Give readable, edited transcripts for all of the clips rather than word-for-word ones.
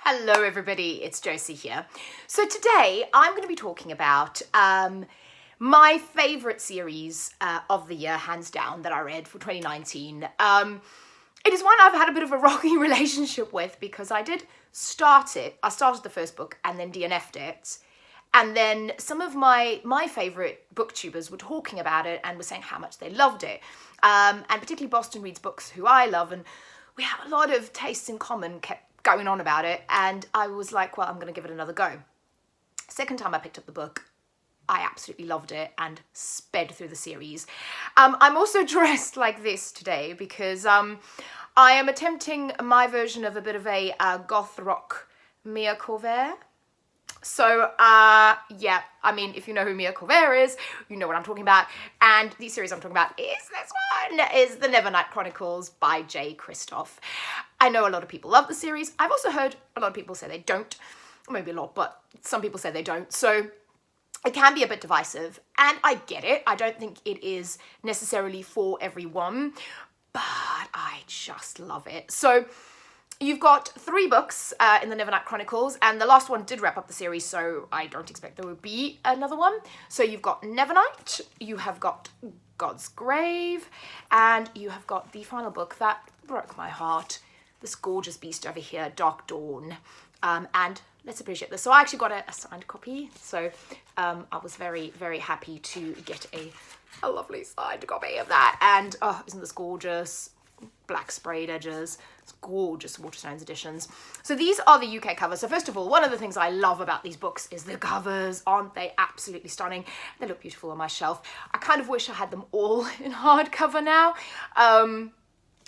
Hello everybody, it's Josie here. So today I'm going to be talking about my favourite series of the year, hands down, that I read for 2019. It is one I've had a bit of a rocky relationship with because I did start it. I started the first book and then DNF'd it. And then some of my favourite booktubers were talking about it and were saying how much they loved it. And particularly Boston Reads Books, who I love, and we have a lot of tastes in common, kept going on about it, and I was like, well, I'm going to give it another go. Second time I picked up the book, I absolutely loved it and sped through the series. I'm also dressed like this today because I am attempting my version of a bit of a goth rock Mia Corvair. So, yeah, I mean, if you know who Mia Corvair is, you know what I'm talking about. And the series I'm talking about is this one, is the Nevernight Chronicles by J. Kristoff. I know a lot of people love the series. I've also heard a lot of people say they don't. Maybe a lot, but some people say they don't. So it can be a bit divisive, and I get it. I don't think it is necessarily for everyone, but I just love it. So you've got 3 books in the Nevernight Chronicles, and the last one did wrap up the series, so I don't expect there would be another one. So you've got Nevernight, you have got God's Grave, and you have got the final book that broke my heart, this gorgeous beast over here, Dark Dawn. And let's appreciate this. So I actually got a signed copy, so I was very, very happy to get a lovely signed copy of that. And oh, isn't this gorgeous? Black sprayed edges. It's gorgeous Waterstones editions. So these are the UK covers. So first of all, one of the things I love about these books is the covers. Aren't they absolutely stunning? They look beautiful on my shelf. I kind of wish I had them all in hardcover now.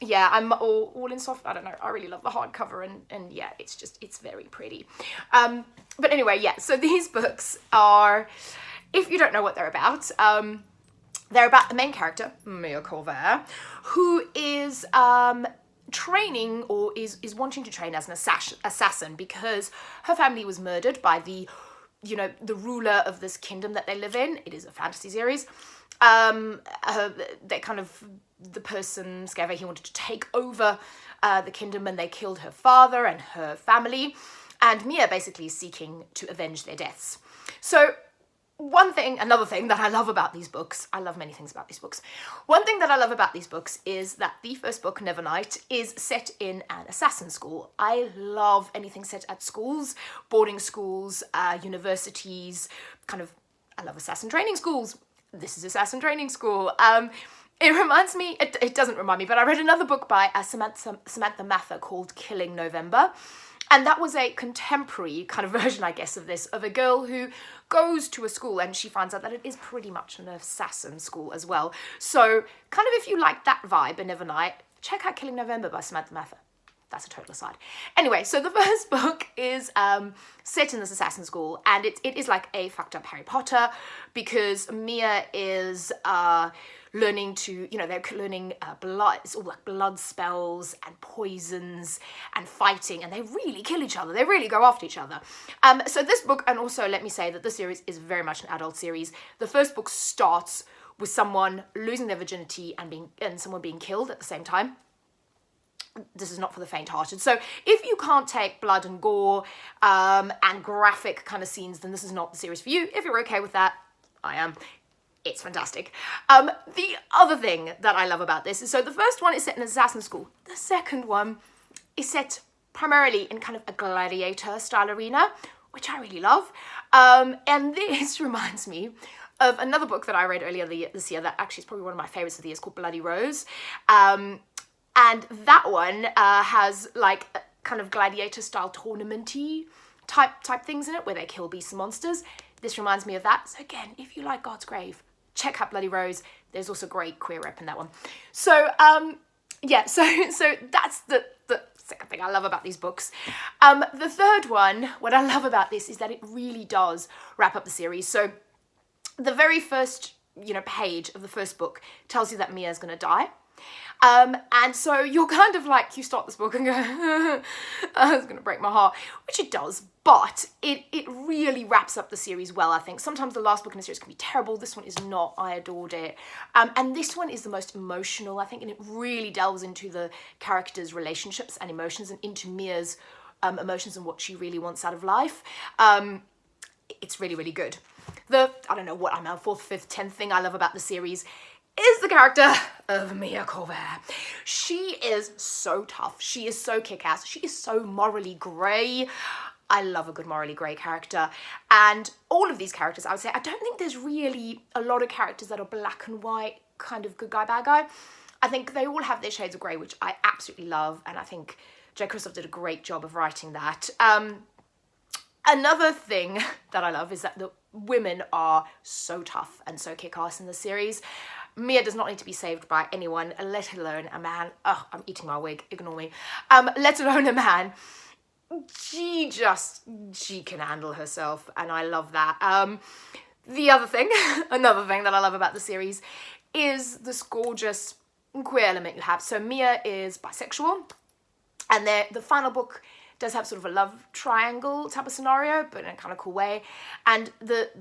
Yeah, I'm all in soft. I don't know. I really love the hardcover, and yeah, it's very pretty. But anyway, yeah. So these books are, if you don't know what they're about, they're about the main character, Mia Corvair, who is training, or is wanting to train as an assassin because her family was murdered by the ruler of this kingdom that they live in. It is a fantasy series. They kind of, the person Scava, he wanted to take over the kingdom, and they killed her father and her family, and Mia basically is seeking to avenge their deaths. So another thing that I love about these books, I love many things about these books. One thing that I love about these books is that the first book, Nevernight, is set in an assassin school. I love anything set at schools, boarding schools, universities, I love assassin training schools. This is assassin training school. It reminds me, it doesn't remind me, but I read another book by Samantha Mather called Killing November. And that was a contemporary kind of version, I guess, of this, of a girl who goes to a school and she finds out that it is pretty much an assassin school as well. So kind of, if you like that vibe in Nevernight, check out Killing November by Samantha Mather. That's a total aside. Anyway, so the first book is set in this assassin school, and it is like a fucked up Harry Potter, because Mia is learning to, they're learning blood, it's all like blood spells and poisons and fighting, and they really kill each other. They really go after each other. So this book, and also let me say that this series is very much an adult series. The first book starts with someone losing their virginity and someone being killed at the same time. This is not for the faint-hearted. So if you can't take blood and gore and graphic kind of scenes, then this is not the series for you. If you're okay with that, I am. It's fantastic. The other thing that I love about this is, so the first one is set in an assassin school. The second one is set primarily in kind of a gladiator style arena, which I really love. And this reminds me of another book that I read earlier this year that actually is probably one of my favorites of the year. It's called Bloody Rose. And that one has like kind of gladiator style tournament-y type things in it, where they kill beasts and monsters. This reminds me of that. So again, if you like God's Grave, check out Bloody Rose. There's also great queer rep in that one. So yeah, so that's the second thing I love about these books. The third one, what I love about this is that it really does wrap up the series. So the very first page of the first book tells you that Mia's gonna die. And so you're kind of like, you start this book and go, it's going to break my heart, which it does, but it really wraps up the series well, I think. Sometimes the last book in the series can be terrible. This one is not. I adored it. And this one is the most emotional, I think, and it really delves into the characters' relationships and emotions and into Mia's emotions and what she really wants out of life. It's really, really good. I don't know what I'm at, 4th, 5th, 10th thing I love about the series is the character of Mia Colbert. She is so tough. She is so kick-ass. She is so morally grey. I love a good morally grey character. And all of these characters, I would say, I don't think there's really a lot of characters that are black and white, kind of good guy, bad guy. I think they all have their shades of grey, which I absolutely love. And I think J. Kristoff did a great job of writing that. Another thing that I love is that the women are so tough and so kick-ass in the series. Mia does not need to be saved by anyone, let alone a man. Oh, I'm eating my wig, ignore me. Let alone a man. She can handle herself, and I love that. The other thing, another thing that I love about the series is this gorgeous queer element you have. So Mia is bisexual, and the final book does have sort of a love triangle type of scenario, but in a kind of cool way. And that's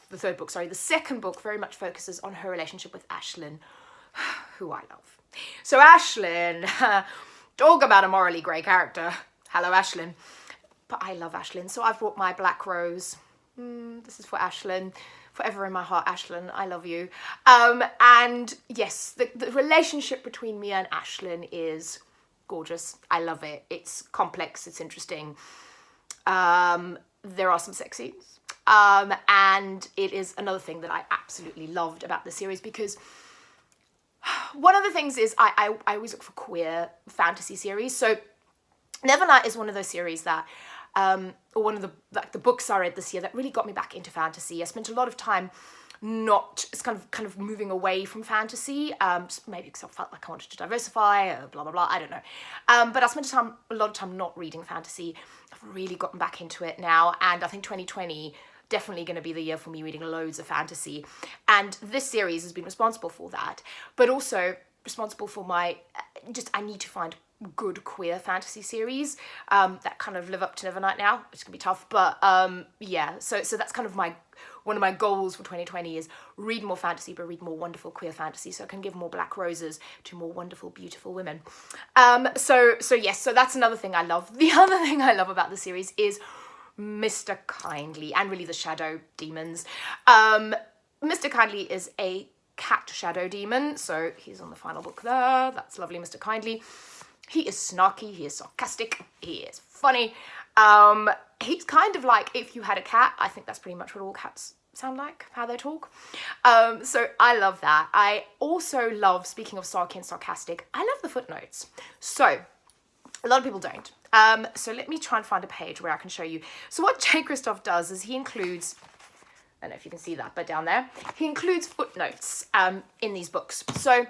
the third book, sorry. The second book very much focuses on her relationship with Ashlyn, who I love. So Ashlyn, talk about a morally grey character. Hello, Ashlyn. But I love Ashlyn, so I've brought my black rose. This is for Ashlyn. Forever in my heart, Ashlyn, I love you. And yes, the relationship between Mia and Ashlyn is gorgeous. I love it. It's complex. It's interesting. There are some sex scenes. And it is another thing that I absolutely loved about the series, because one of the things is I always look for queer fantasy series. So Nevernight is one of those series that, or one of the books I read this year that really got me back into fantasy. I spent a lot of time it's kind of moving away from fantasy, just maybe because I felt like I wanted to diversify, blah, blah, blah, I don't know. But I spent a lot of time not reading fantasy. I've really gotten back into it now, and I think 2020 definitely going to be the year for me reading loads of fantasy. And this series has been responsible for that, but also responsible for I need to find good queer fantasy series that kind of live up to Nevernight now. It's gonna be tough, but yeah, so that's kind of one of my goals for 2020 is read more fantasy, but read more wonderful queer fantasy, so I can give more black roses to more wonderful, beautiful women. So yes, so that's another thing I love. The other thing I love about the series is Mr. Kindly, and really the shadow demons. Mr. Kindly is a cat shadow demon, so he's on the final book there. That's lovely, Mr. Kindly. He is snarky, he is sarcastic, he is funny. He's kind of like if you had a cat. I think that's pretty much what all cats sound like, how they talk. So I love that. I also love, speaking of sarky and sarcastic, I love the footnotes. So a lot of people don't. So let me try and find a page where I can show you. So what J. Kristoff does is he includes, I don't know if you can see that, but down there, he includes footnotes in these books. So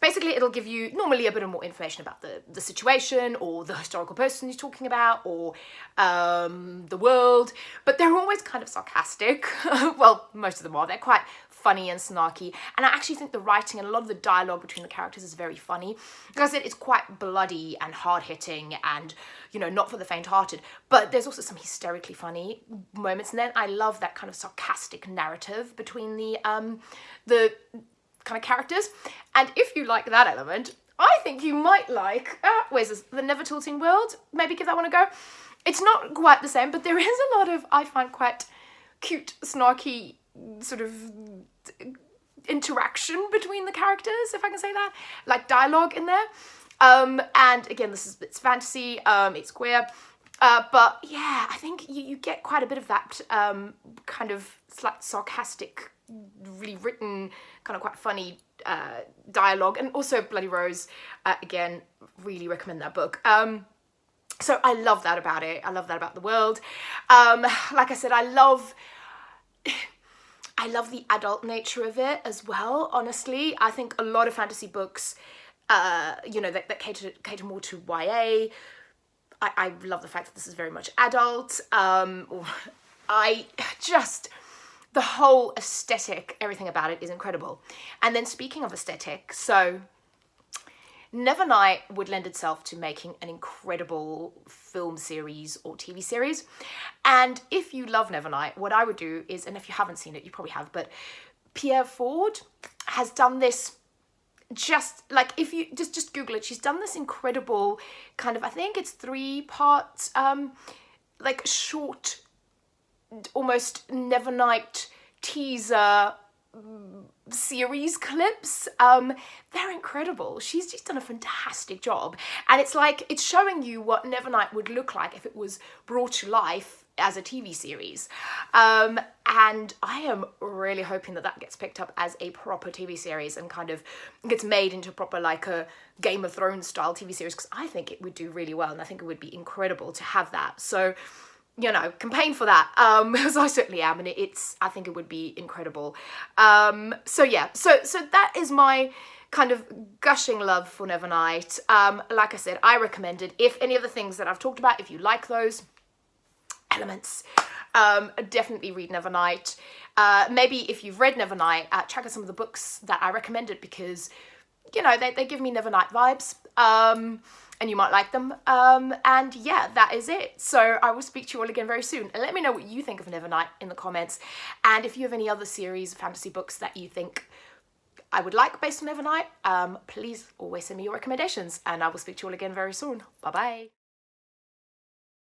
basically, it'll give you normally a bit of more information about the situation or the historical person he's talking about or the world, but they're always kind of sarcastic. Well, most of them are. They're quite funny and snarky, and I actually think the writing and a lot of the dialogue between the characters is very funny. Like I said, it's quite bloody and hard-hitting and, you know, not for the faint-hearted, but there's also some hysterically funny moments, and then I love that kind of sarcastic narrative between the kind of characters. And if you like that element, I think you might like where's this, the Never Tilting World. Maybe give that one a go. It's not quite the same, but there is a lot of, I find, quite cute, snarky sort of interaction between the characters, if I can say that, like dialogue in there. And again, it's fantasy, it's queer, but yeah, I think you get quite a bit of that kind of slight sarcastic, really written, kind of quite funny dialogue. And also Bloody Rose, again, really recommend that book. So I love that about it. I love that about the world. Like I said, I love the adult nature of it as well, honestly. I think a lot of fantasy books, you know, that cater more to YA. I love the fact that this is very much adult. The whole aesthetic, everything about it is incredible. And then speaking of aesthetic, so Nevernight would lend itself to making an incredible film series or TV series. And if you love Nevernight, what I would do is, and if you haven't seen it, you probably have, but Pierre Ford has done this just like, if you just Google it, she's done this incredible kind of, I think it's 3-part like short, almost Nevernight teaser series clips. They're incredible. She's just done a fantastic job, and it's like, it's showing you what Nevernight would look like if it was brought to life as a TV series, and I am really hoping that that gets picked up as a proper TV series and kind of gets made into proper, like a Game of Thrones style TV series, because I think it would do really well, and I think it would be incredible to have that. So, you know, campaign for that, because I certainly am, and I think it would be incredible. So yeah, so that is my kind of gushing love for Nevernight. Like I said, I recommend it. If any of the things that I've talked about, if you like those elements, definitely read Nevernight. Maybe if you've read Nevernight, check out some of the books that I recommended, because, you know, they give me Nevernight vibes, and you might like them. And yeah, that is it. So I will speak to you all again very soon, and let me know what you think of Nevernight in the comments, and if you have any other series, fantasy books that you think I would like based on Nevernight, please always send me your recommendations, and I will speak to you all again very soon. Bye bye.